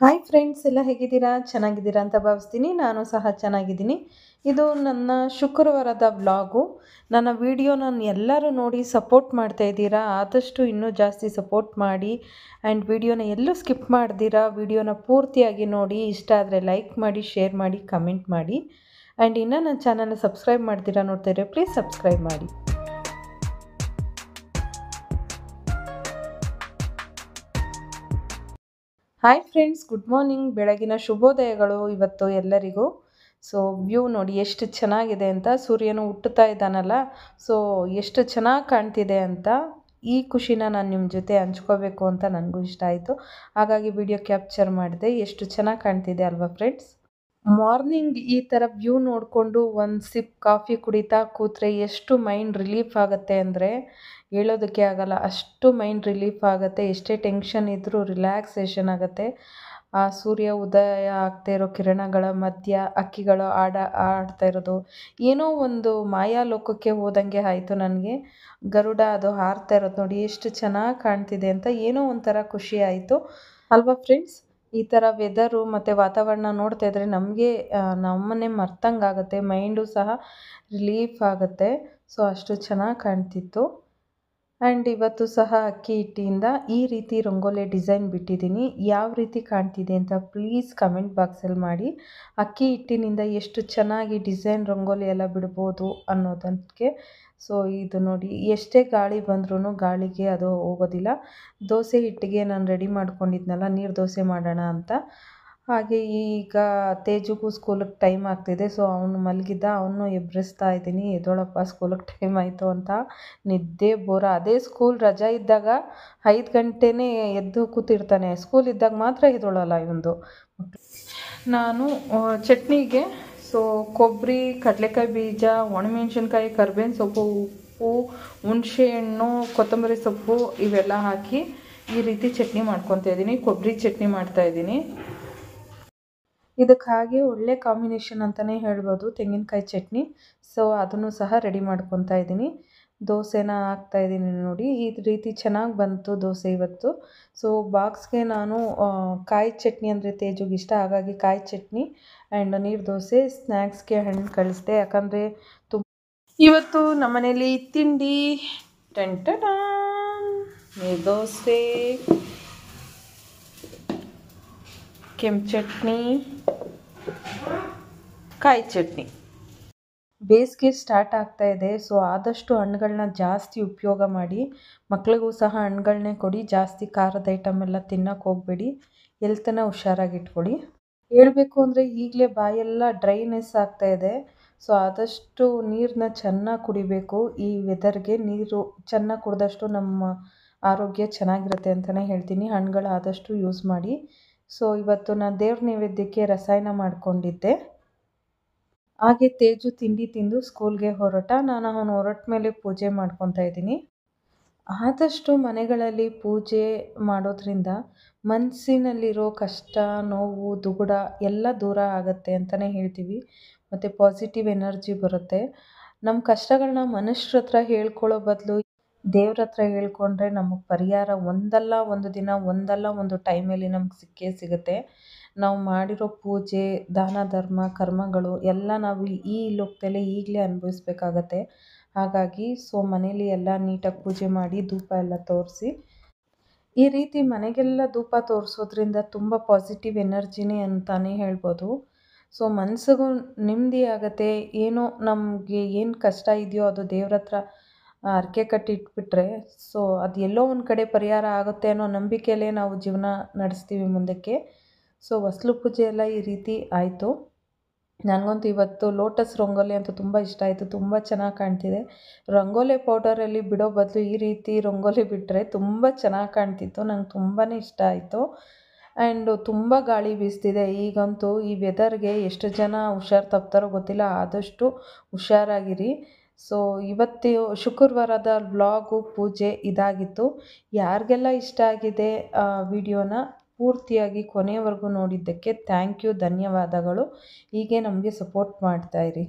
Hi friends, ಎಲ್ಲ ಹೇಗಿದ್ದೀರಾ? ಚೆನ್ನಾಗಿದ್ದೀರಾ ಅಂತ ಭಾವಿಸ್ತೀನಿ. ನಾನು ಸಹ ಚೆನ್ನಾಗಿದ್ದೀನಿ. ಇದು ನನ್ನ ಶುಕ್ರವಾರದ ವ್ಲಾಗು. ನನ್ನ ವಿಡಿಯೋನ ಎಲ್ಲರೂ ನೋಡಿ ಸಪೋರ್ಟ್ ಮಾಡ್ತಾ ಇದ್ದೀರಾ. ಆದಷ್ಟು ಇನ್ನೂ ಜಾಸ್ತಿ ಸಪೋರ್ಟ್ ಮಾಡಿ ಆ್ಯಂಡ್ ವಿಡಿಯೋನ ಎಲ್ಲೂ ಸ್ಕಿಪ್ ಮಾಡ್ದಿರಾ ವಿಡಿಯೋನ ಪೂರ್ತಿಯಾಗಿ ನೋಡಿ. ಇಷ್ಟ ಆದರೆ ಲೈಕ್ ಮಾಡಿ, ಶೇರ್ ಮಾಡಿ, ಕಮೆಂಟ್ ಮಾಡಿ. ಆ್ಯಂಡ್ ಇನ್ನೂ ನನ್ನ ಚಾನಲ್ನ ಸಬ್ಸ್ಕ್ರೈಬ್ ಮಾಡ್ತೀರಾ ನೋಡ್ತಾ ಇದ್ರೆ ಪ್ಲೀಸ್ ಸಬ್ಸ್ಕ್ರೈಬ್ ಮಾಡಿ. Hi friends, good morning. ಬೆಳಗಿನ ಶುಭೋದಯಗಳು ಇವತ್ತು ಎಲ್ಲರಿಗೂ. ಸೊ ವ್ಯೂ ನೋಡಿ ಎಷ್ಟು ಚೆನ್ನಾಗಿದೆ ಅಂತ. ಸೂರ್ಯನು ಹುಟ್ಟುತ್ತಾ ಇದ್ದಾನಲ್ಲ, ಸೊ ಎಷ್ಟು ಚೆನ್ನಾಗಿ ಕಾಣ್ತಿದೆ ಅಂತ. ಈ ಖುಷಿನ ನಾನು ನಿಮ್ಮ ಜೊತೆ ಹಂಚ್ಕೋಬೇಕು ಅಂತ ನನಗೂ ಇಷ್ಟ ಆಯಿತು. ಹಾಗಾಗಿ ವಿಡಿಯೋ ಕ್ಯಾಪ್ಚರ್ ಮಾಡಿದೆ. ಎಷ್ಟು ಚೆನ್ನಾಗಿ ಕಾಣ್ತಿದೆ ಅಲ್ವಾ ಫ್ರೆಂಡ್ಸ್? ಮಾರ್ನಿಂಗ್ ಈ ಥರ ವ್ಯೂ ನೋಡಿಕೊಂಡು ಒಂದು ಸಿಪ್ ಕಾಫಿ ಕುಡಿತಾ ಕೂತ್ರೆ ಎಷ್ಟು ಮೈಂಡ್ ರಿಲೀಫ್ ಆಗುತ್ತೆ ಅಂದರೆ ಹೇಳೋದಕ್ಕೆ ಆಗಲ್ಲ. ಅಷ್ಟು ಮೈಂಡ್ ರಿಲೀಫ್ ಆಗುತ್ತೆ. ಎಷ್ಟೇ ಟೆನ್ಷನ್ ಇದ್ದರೂ ರಿಲ್ಯಾಕ್ಸೇಷನ್ ಆಗುತ್ತೆ. ಆ ಸೂರ್ಯ ಉದಯ ಆಗ್ತಾ ಇರೋ ಕಿರಣಗಳ ಮಧ್ಯ ಹಕ್ಕಿಗಳು ಆಡ್ತಾ ಇರೋದು ಏನೋ ಒಂದು ಮಾಯಾ ಲೋಕಕ್ಕೆ ಹೋದಂಗೆ ಆಯಿತು ನನಗೆ. ಗರುಡ ಅದು ಹಾರ್ತಾ ಇರೋದು ನೋಡಿ ಎಷ್ಟು ಚೆನ್ನಾಗಿ ಕಾಣ್ತಿದೆ ಅಂತ ಏನೋ ಒಂಥರ ಖುಷಿ ಆಯಿತು ಅಲ್ವಾ ಫ್ರೆಂಡ್ಸ್? ಈ ಥರ ವೆದರು ಮತ್ತು ವಾತಾವರಣ ನೋಡ್ತಾ ಇದ್ದರೆ ನಮಗೆ ನಮ್ಮನ್ನೇ ಮರ್ತಂಗಾಗುತ್ತೆ. ಮೈಂಡು ಸಹ ರಿಲೀಫ್ ಆಗುತ್ತೆ. ಸೊ ಅಷ್ಟು ಚೆನ್ನಾಗಿ ಕಾಣ್ತಿತ್ತು. ಆ್ಯಂಡ್ ಇವತ್ತು ಸಹ ಅಕ್ಕಿ ಹಿಟ್ಟಿಂದ ಈ ರೀತಿ ರಂಗೋಲಿ ಡಿಸೈನ್ ಬಿಟ್ಟಿದ್ದೀನಿ. ಯಾವ ರೀತಿ ಕಾಣ್ತಿದೆ ಅಂತ ಪ್ಲೀಸ್ ಕಮೆಂಟ್ ಬಾಕ್ಸಲ್ಲಿ ಮಾಡಿ. ಅಕ್ಕಿ ಹಿಟ್ಟಿನಿಂದ ಎಷ್ಟು ಚೆನ್ನಾಗಿ ಡಿಸೈನ್ ರಂಗೋಲಿ ಎಲ್ಲ ಬಿಡ್ಬೋದು ಅನ್ನೋದಕ್ಕೆ. ಸೊ ಇದು ನೋಡಿ, ಎಷ್ಟೇ ಗಾಳಿ ಬಂದ್ರೂ ಗಾಳಿಗೆ ಅದು ಹೋಗೋದಿಲ್ಲ. ದೋಸೆ ಹಿಟ್ಟಿಗೆ ನಾನು ರೆಡಿ ಮಾಡ್ಕೊಂಡಿದ್ನಲ್ಲ ನೀರು ದೋಸೆ ಮಾಡೋಣ ಅಂತ. ಹಾಗೆ ಈಗ ತೇಜುಗೂ ಸ್ಕೂಲಿಗೆ ಟೈಮ್ ಆಗ್ತಿದೆ. ಸೊ ಅವನು ಮಲಗಿದ್ದ, ಅವನು ಎಬ್ಬರಿಸ್ತಾ ಇದ್ದೀನಿ, ಎದ್ದೋಳಪ್ಪ ಸ್ಕೂಲಿಗೆ ಟೈಮ್ ಆಯಿತು ಅಂತ. ನಿದ್ದೆ ಬೋರ. ಅದೇ ಸ್ಕೂಲ್ ರಜಾ ಇದ್ದಾಗ 5 ಗಂಟೆನೇ ಎದ್ದು ಕೂತಿರ್ತಾನೆ. ಸ್ಕೂಲ್ ಇದ್ದಾಗ ಮಾತ್ರ ಎದ್ದೋಳಲ್ಲ ಇವನು. ನಾನು ಚಟ್ನಿಗೆ ಕೊಬ್ಬರಿ, ಕಡಲೆಕಾಯಿ ಬೀಜ, ಒಣಮೆಣ್ಸಿನ್ಕಾಯಿ, ಕರಿಬೇವಿನ ಸೊಪ್ಪು, ಉಪ್ಪು, ಹುಣಸೆ ಹಣ್ಣು, ಕೊತ್ತಂಬರಿ ಸೊಪ್ಪು ಇವೆಲ್ಲ ಹಾಕಿ ಈ ರೀತಿ ಚಟ್ನಿ ಮಾಡ್ಕೊತಾ ಇದ್ದೀನಿ. ಕೊಬ್ಬರಿ ಚಟ್ನಿ ಮಾಡ್ತಾಯಿದ್ದೀನಿ. ಇದಕ್ಕೆ ಹಾಗೆ ಒಳ್ಳೆ ಕಾಂಬಿನೇಷನ್ ಅಂತಲೇ ಹೇಳ್ಬೋದು, ತೆಂಗಿನಕಾಯಿ ಚಟ್ನಿ. ಸೊ ಅದನ್ನು ಸಹ ರೆಡಿ ಮಾಡ್ಕೊತಾ ಇದ್ದೀನಿ. ದೋಸೆನ ಹಾಕ್ತಾಯಿದ್ದೀನಿ ನೋಡಿ. ಈ ರೀತಿ ಚೆನ್ನಾಗಿ ಬಂತು ದೋಸೆ ಇವತ್ತು. ಸೊ ಬಾಕ್ಸ್ಗೆ ನಾನು ಕಾಯಿ ಚಟ್ನಿ ಅಂದರೆ ತೇಜುಗೆ ಇಷ್ಟ, ಹಾಗಾಗಿ ಕಾಯಿ ಚಟ್ನಿ ಆ್ಯಂಡ್ ನೀರು ದೋಸೆ, ಸ್ನ್ಯಾಕ್ಸ್ಗೆ ಹಣ್ಣು ಕಳಿಸ್ದೆ. ಯಾಕಂದರೆ ಇವತ್ತು ನಮ್ಮನೇಲಿ ತಿಂಡಿ ನೀರು ದೋಸೆ, ಕೆಂಪು ಚಟ್ನಿ, ಕಾಯಿ ಚಟ್ನಿ. ಬೇಸಿಗೆ ಸ್ಟಾರ್ಟ್ ಆಗ್ತಾ ಇದೆ. ಸೊ ಆದಷ್ಟು ಹಣ್ಣುಗಳನ್ನ ಜಾಸ್ತಿ ಉಪಯೋಗ ಮಾಡಿ. ಮಕ್ಳಿಗೂ ಸಹ ಹಣ್ಣುಗಳನ್ನೇ ಕೊಡಿ. ಜಾಸ್ತಿ ಖಾರದ ಐಟಮ್ ಎಲ್ಲ ತಿನ್ನೋಕ್ಕೆ ಹೋಗಬೇಡಿ. ಹೆಲ್ತನ್ನ ಹುಷಾರಾಗಿಟ್ಕೊಳ್ಳಿ. ಹೇಳಬೇಕು ಅಂದರೆ ಈಗಲೇ ಬಾಯೆಲ್ಲ ಡ್ರೈನೆಸ್ ಆಗ್ತಾ ಇದೆ. ಸೊ ಆದಷ್ಟು ನೀರನ್ನ ಚೆನ್ನಾಗಿ ಕುಡಿಬೇಕು. ಈ ವೆದರ್ಗೆ ನೀರು ಚೆನ್ನಾಗಿ ಕುಡಿದಷ್ಟು ನಮ್ಮ ಆರೋಗ್ಯ ಚೆನ್ನಾಗಿರುತ್ತೆ ಅಂತಲೇ ಹೇಳ್ತೀನಿ. ಹಣ್ಣುಗಳು ಆದಷ್ಟು ಯೂಸ್ ಮಾಡಿ. ಸೊ ಇವತ್ತು ನಾನು ದೇವ್ರ ನೈವೇದ್ಯಕ್ಕೆ ರಸಾಯನ ಮಾಡಿಕೊಂಡಿದ್ದೆ. ಹಾಗೆ ತೇಜು ತಿಂಡಿ ತಿಂದು ಸ್ಕೂಲ್ಗೆ ಹೊರಟ. ನಾನು ಅವನು ಹೊರಟ ಮೇಲೆ ಪೂಜೆ ಮಾಡ್ಕೊತಾ ಇದ್ದೀನಿ. ಆದಷ್ಟು ಮನೆಗಳಲ್ಲಿ ಪೂಜೆ ಮಾಡೋದ್ರಿಂದ ಮನಸ್ಸಿನಲ್ಲಿರೋ ಕಷ್ಟ, ನೋವು, ದುಗುಡ ಎಲ್ಲ ದೂರ ಆಗುತ್ತೆ ಅಂತಲೇ ಹೇಳ್ತೀವಿ. ಮತ್ತು ಪಾಸಿಟಿವ್ ಎನರ್ಜಿ ಬರುತ್ತೆ. ನಮ್ಮ ಕಷ್ಟಗಳನ್ನ ಮನುಷ್ಯರ ಹತ್ರ ಹೇಳ್ಕೊಳ್ಳೋ ಬದಲು ದೇವ್ರ ಹತ್ರ ಹೇಳ್ಕೊಂಡ್ರೆ ನಮಗೆ ಪರಿಹಾರ ಒಂದಲ್ಲ ಒಂದು ದಿನ, ಒಂದಲ್ಲ ಒಂದು ಟೈಮಲ್ಲಿ ನಮ್ಗೆ ಸಿಕ್ಕೇ ಸಿಗುತ್ತೆ. ನಾವು ಮಾಡಿರೋ ಪೂಜೆ, ದಾನ ಧರ್ಮ, ಕರ್ಮಗಳು ಎಲ್ಲ ನಾವು ಈ ಲೋಕದಲ್ಲಿ ಈಗಲೇ ಅನುಭವಿಸ್ಬೇಕಾಗತ್ತೆ. ಹಾಗಾಗಿ ಮನೇಲಿ ಎಲ್ಲ ನೀಟಾಗಿ ಪೂಜೆ ಮಾಡಿ ಧೂಪ ಎಲ್ಲ ತೋರಿಸಿ, ಈ ರೀತಿ ಮನೆಗೆಲ್ಲ ಧೂಪ ತೋರಿಸೋದ್ರಿಂದ ತುಂಬ ಪಾಸಿಟಿವ್ ಎನರ್ಜಿನೇ ಅಂತಲೇ ಹೇಳ್ಬೋದು. ಸೊ ಮನಸ್ಸಿಗೂ ನೆಮ್ಮದಿ ಆಗುತ್ತೆ. ಏನೋ ನಮಗೆ ಏನು ಕಷ್ಟ ಇದೆಯೋ ಅದು ದೇವ್ರ ಹತ್ರ ಹರಕೆ ಕಟ್ಟಿಟ್ಬಿಟ್ರೆ ಸೊ ಅದು ಎಲ್ಲೋ ಒಂದು ಕಡೆ ಪರಿಹಾರ ಆಗುತ್ತೆ ಅನ್ನೋ ನಂಬಿಕೆಯಲ್ಲೇ ನಾವು ಜೀವನ ನಡೆಸ್ತೀವಿ ಮುಂದಕ್ಕೆ. ಸೊ ಹೊಸ್ಲು ಪೂಜೆ ಎಲ್ಲ ಈ ರೀತಿ ಆಯಿತು. ನನಗಂತೂ ಇವತ್ತು ಲೋಟಸ್ ರಂಗೋಲಿ ಅಂತೂ ತುಂಬ ಇಷ್ಟ ಆಯಿತು. ತುಂಬ ಚೆನ್ನಾಗಿ ಕಾಣ್ತಿದೆ. ರಂಗೋಲಿ ಪೌಡರಲ್ಲಿ ಬಿಡೋ ಬದಲು ಈ ರೀತಿ ರಂಗೋಲಿ ಬಿಟ್ಟರೆ ತುಂಬ ಚೆನ್ನಾಗಿ ಕಾಣ್ತಿತ್ತು. ನಂಗೆ ತುಂಬಾ ಇಷ್ಟ ಆಯಿತು. ಆ್ಯಂಡ್ ತುಂಬ ಗಾಳಿ ಬೀಸ್ತಿದೆ. ಈಗಂತೂ ಈ ವೆದರ್ಗೆ ಎಷ್ಟು ಜನ ಹುಷಾರು ತಪ್ತಾರೋ ಗೊತ್ತಿಲ್ಲ. ಆದಷ್ಟು ಹುಷಾರಾಗಿರಿ. ಸೊ ಇವತ್ತು ಶುಕ್ರವಾರದ ವ್ಲಾಗು, ಪೂಜೆ ಇದಾಗಿತ್ತು. ಯಾರಿಗೆಲ್ಲ ಇಷ್ಟ ಆಗಿದೆ ವಿಡಿಯೋನ ಪೂರ್ತಿಯಾಗಿ ಕೊನೆಯವರೆಗೂ ನೋಡಿದ್ದಕ್ಕೆ ಥ್ಯಾಂಕ್ ಯು, ಧನ್ಯವಾದಗಳು. ಹೀಗೆ ನಮಗೆ ಸಪೋರ್ಟ್ ಮಾಡ್ತಾಯಿರಿ.